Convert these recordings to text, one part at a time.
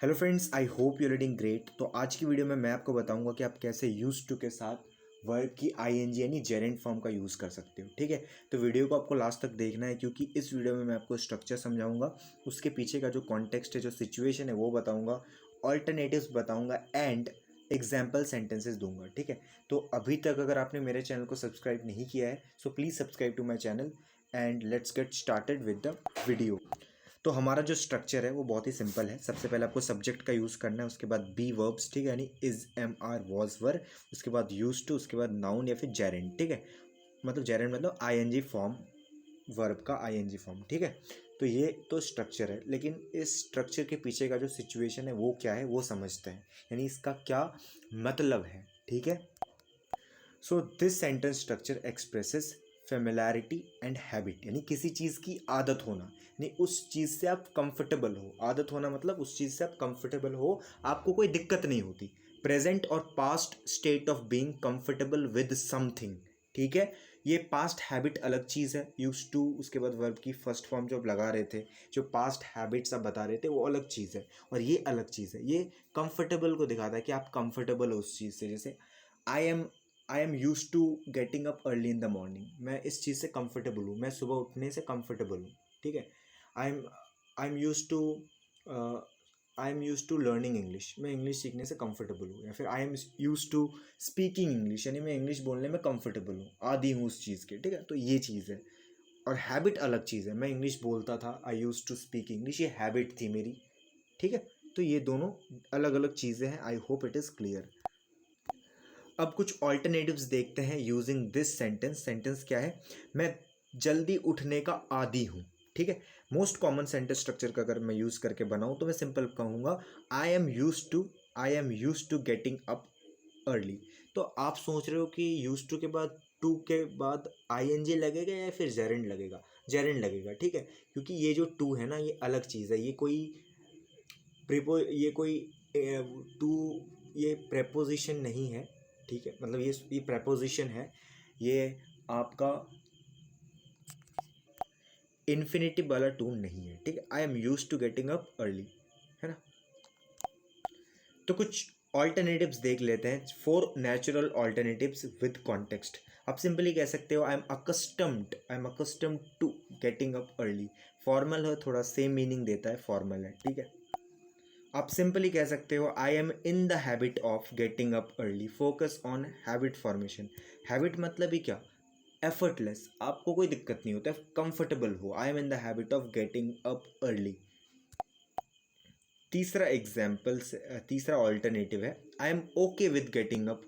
Hello friends, I hope you reading great. तो आज की वीडियो में मैं आपको बताऊंगा कि आप कैसे यूज टू के साथ वर्ब की आईएनजी यानी जेरेंट फॉर्म का यूज़ कर सकते हो। ठीक है, तो वीडियो को आपको लास्ट तक देखना है क्योंकि इस वीडियो में मैं आपको स्ट्रक्चर समझाऊंगा, उसके पीछे का जो कॉन्टेक्स्ट है, जो सिचुएशन है वो बताऊंगा, ऑल्टरनेटिव्स बताऊंगा एंड एग्जाम्पल सेंटेंसेस दूंगा। ठीक है, तो अभी तक अगर आपने मेरे चैनल को सब्सक्राइब नहीं किया है so please subscribe to my channel and let's get started with the video. तो हमारा जो स्ट्रक्चर है वो बहुत ही सिंपल है। सबसे पहले आपको सब्जेक्ट का यूज़ करना है, उसके बाद बी वर्ब्स, ठीक है, यानी इज, एम, आर, वॉज, वर, उसके बाद यूज टू, उसके बाद नाउन या फिर जेरेंट। ठीक है, मतलब जेरेंट मतलब आईएनजी फॉर्म, वर्ब का आईएनजी फॉर्म। ठीक है, तो ये तो स्ट्रक्चर है, लेकिन इस स्ट्रक्चर के पीछे का जो सिचुएशन है वो क्या है वो समझते हैं, यानी इसका क्या मतलब है। ठीक है, so this sentence structure expresses familiarity and habit, यानी किसी चीज़ की आदत होना, यानी उस चीज़ से आप कंफर्टेबल हो। आदत होना मतलब उस चीज़ से आप कंफर्टेबल हो, आपको कोई दिक्कत नहीं होती। प्रेजेंट और past state of being comfortable with something. ठीक है, ये पास्ट हैबिट अलग चीज़ है, यूज टू उसके बाद वर्ब की फर्स्ट फॉर्म जो आप लगा रहे थे, जो पास्ट हैबिट्स आप बता रहे थे वो अलग चीज़ है और ये अलग चीज़ है। ये कंफर्टेबल को दिखाता है कि आप कंफर्टेबल हो उस चीज़ से। जैसे I am use to getting up early in the morning, मैं इस चीज़ से कंफर्टेबल हूँ, मैं सुबह उठने से कंफर्टेबल हूँ। ठीक है, I am I am use to I am use to learning English, मैं इंग्लिश सीखने से कंफर्टेबल हूँ। या फिर I am use to speaking English, यानी मैं इंग्लिश बोलने में कंफर्टेबल हूँ, आदी हूँ उस चीज़ के। ठीक है, तो ये चीज़ है। और हैबिट अलग चीज़ है, मैं इंग्लिश बोलता था, आई यूज टू स्पीक इंग्लिश, ये हैबिट थी मेरी। ठीक है, तो ये दोनों अलग अलग चीज़ें हैं। I hope it is clear. अब कुछ ऑल्टरनेटिव्स देखते हैं यूजिंग दिस सेंटेंस। सेंटेंस क्या है? मैं जल्दी उठने का आदी हूँ। ठीक है, मोस्ट कॉमन सेंटेंस स्ट्रक्चर का अगर मैं यूज़ करके बनाऊँ तो मैं सिंपल कहूँगा I am use to getting up early. तो आप सोच रहे हो कि यूज टू के बाद टू के बाद आईएनजी लगेगा या फिर जेरेंड लगेगा? जेरेंड लगेगा। ठीक है, क्योंकि ये जो टू है ना, ये अलग चीज़ है, ये कोई टू ये प्रेपोजिशन नहीं है। ठीक है, मतलब ये प्रेपोजिशन है, ये आपका इन्फिनिटिव वाला टू नहीं है। ठीक है, I am use to getting up early, है ना। तो कुछ ऑल्टरनेटिव्स देख लेते हैं, four natural alternatives with context. आप सिंपली कह सकते हो I am accustomed to getting up early. Formal है, थोड़ा सेम मीनिंग देता है, फॉर्मल है। ठीक है, आप सिंपली कह सकते हो I M in the habit of getting up early. Focus on habit formation. Habit मतलब ही क्या? एफर्टलेस, आपको कोई दिक्कत नहीं होता, कंफर्टेबल हो। I M in the habit of getting up early. तीसरा ऑल्टरनेटिव है I am okay with getting up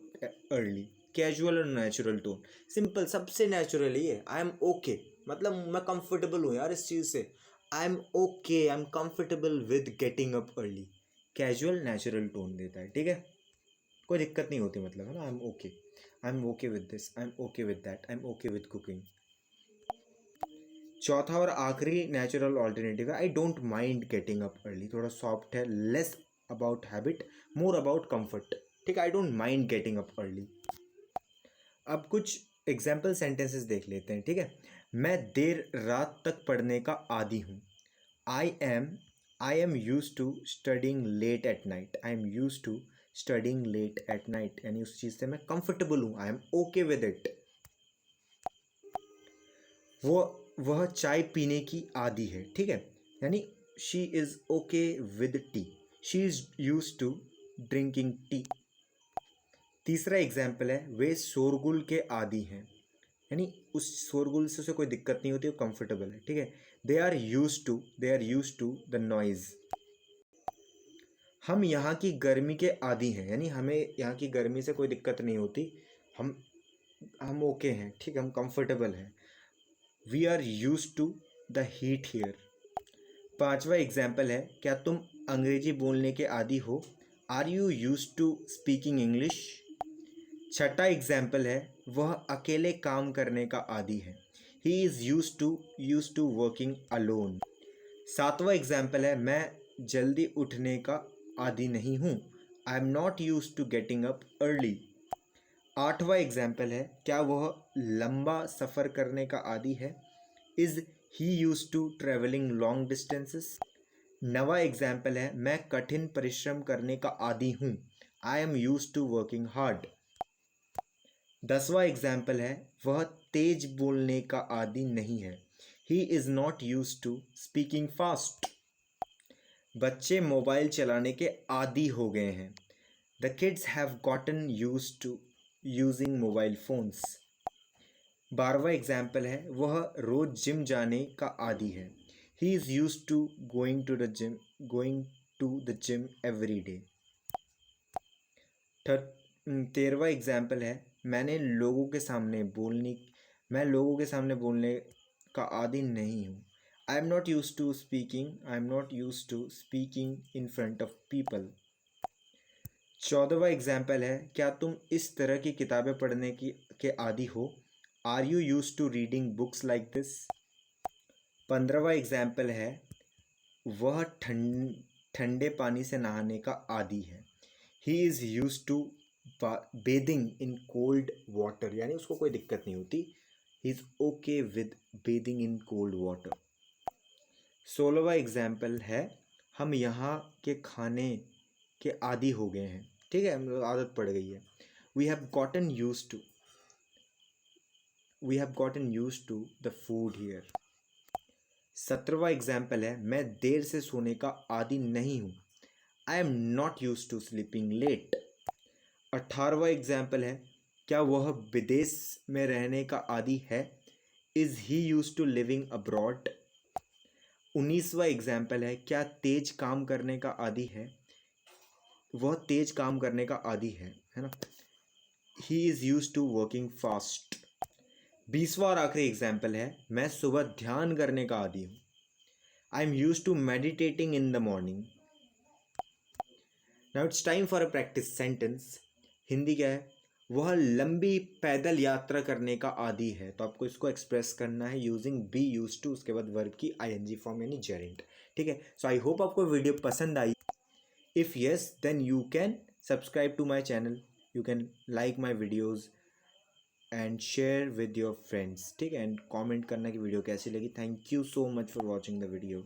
early. Casual और नेचुरल टोन, सिंपल, सबसे नेचुरल ही है। आई एम ओके मतलब मैं कंफर्टेबल हूँ यार इस चीज़ से। आई am okay, I am comfortable with getting up early. Casual natural tone देता है। ठीक है, कोई दिक्कत नहीं होती, मतलब है ना। आई am okay with this, I am okay with that, I am okay with cooking. चौथा और आखिरी नेचुरल ऑल्टरनेटिव है I don't mind getting up early. थोड़ा सॉफ्ट है, less about habit, more about comfort. ठीक है, I don't mind getting up early. अब कुछ एग्जाम्पल सेंटेंसेस देख लेते हैं। ठीक है, मैं देर रात तक पढ़ने का आदी हूँ। I am I am use to studying late at night, I am use to studying late at night, यानी उस चीज़ से मैं कंफर्टेबल हूँ, I am okay with it. वो वह चाय पीने की आदी है। ठीक है, यानी she is okay with tea, she is use to drinking tea. तीसरा एग्जाम्पल है वे शोरगुल के आदी हैं, यानी उस शोरगुल से उसे कोई दिक्कत नहीं होती, वो कंफर्टेबल है। ठीक है, they are use to the noise. हम यहाँ की गर्मी के आदी हैं, यानी हमें यहाँ की गर्मी से कोई दिक्कत नहीं होती, हम ओके हैं। ठीक है, हम कंफर्टेबल हैं। We are use to the heat here. पांचवा एग्जाम्पल है क्या तुम अंग्रेजी बोलने के आदी हो? Are you use to speaking English. छठा एग्जाम्पल है वह अकेले काम करने का आदी है। He is use to working alone. सातवां एग्जाम्पल है मैं जल्दी उठने का आदी नहीं हूँ। I am not use to getting up early. आठवां एग्जाम्पल है क्या वह लंबा सफ़र करने का आदी है? Is he use to travelling long distances. नवा एग्जाम्पल है मैं कठिन परिश्रम करने का आदी हूँ, I am use to working hard. 10वां एग्जाम्पल है वह तेज बोलने का आदी नहीं है, he is not use to speaking fast. बच्चे मोबाइल चलाने के आदी हो गए हैं, the kids have gotten use to using mobile phones. 12वां एग्जाम्पल है वह रोज जिम जाने का आदी है, he is use to going to the gym every day. 13वां एग्जाम्पल है मैं लोगों के सामने बोलने का आदी नहीं हूँ, I am not use to speaking in front of people. 14वां एग्जाम्पल है क्या तुम इस तरह की किताबें पढ़ने के आदी हो, are you use to reading books like this. 15वां एग्जाम्पल है वह ठंडे पानी से नहाने का आदी है, he is use to bathing in cold water, यानी उसको कोई दिक्कत नहीं होती, he is okay with bathing in cold water. 16वां एग्जाम्पल है हम यहाँ के खाने के आदी हो गए हैं, ठीक है, हम लोग आदत पड़ गई है, we have gotten use to the food here. 17वां एग्जाम्पल है मैं देर से सोने का आदी नहीं हूँ, I am not use to sleeping late. 18वां एग्जाम्पल है क्या वह विदेश में रहने का आदी है, is he use to living abroad. 19वां एग्जाम्पल है क्या तेज काम करने का आदी है, वह तेज काम करने का आदी है ना, he is use to working fast. 20वां और आखिरी एग्जाम्पल है मैं सुबह ध्यान करने का आदी हूँ, I am use to meditating in the morning. Now it's time for a practice sentence. Hindi क्या है, वह लंबी पैदल यात्रा करने का आदी है, तो आपको इसको एक्सप्रेस करना है यूजिंग बी यूज टू, उसके बाद वर्ब की आईएनजी फॉर्म यानी जेरेंट, ठीक है। सो आई होप आपको वीडियो पसंद आई, if yes then you can subscribe to my channel, you can like my videos and share with your friends, ठीक है, एंड कॉमेंट करना कि वीडियो कैसी लगी। Thank you so much for watching the video.